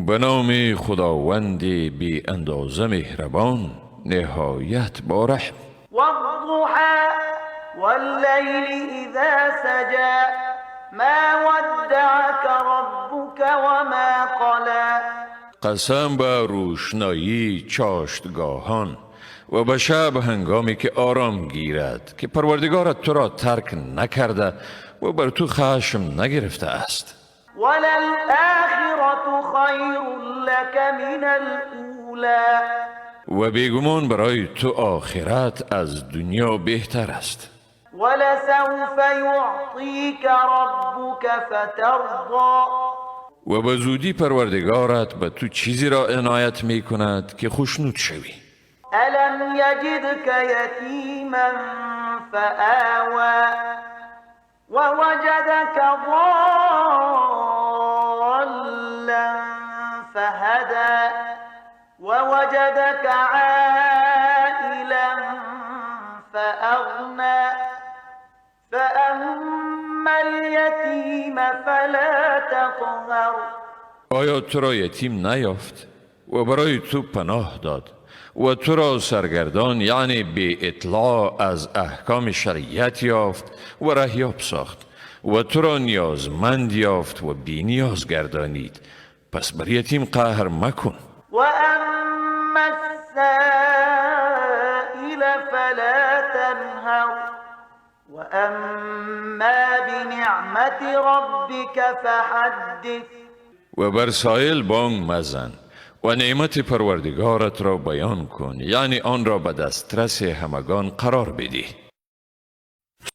به نام خداوند بی اندازه مهربان نهایت با رحم. والضحى واللیل اذا سجى ما ودعك ربك وما قلى. قسم به روشنایی چاشتگاهان و به شب هنگامی که آرام گیرد که پروردگارت تو را ترک نکرده و بر تو خشم نگرفته است. وللآخرة خیر لك من الاولی. و بیگمان برای تو آخرت از دنیا بهتر است. ولسوف یعطیک ربک فترضی. و به زودی پروردگارت به تو چیزی را عنایت می کند که خوشنود شوی. الم یجدک یتیما فآوی ووجدك ضالا فهدى ووجدك عائلا فأغنى فأما اليتیم فلا تقهر. آیا تو را یتیم نیافت و برای تو پناه داد و تو را سرگردان یعنی بی اطلاع از احکام شریعت یافت و رهیاب ساخت و تو را نیازمند یافت و بی نیاز گردانید، پس بر یتیم قهر مکن. و اما السائل فلا تنهر و اما بنعمت ربک فحدث. و بر سائل بانگ مزن و نعمت پروردگارت را بیان کن، یعنی آن را به دسترس همگان قرار بدی.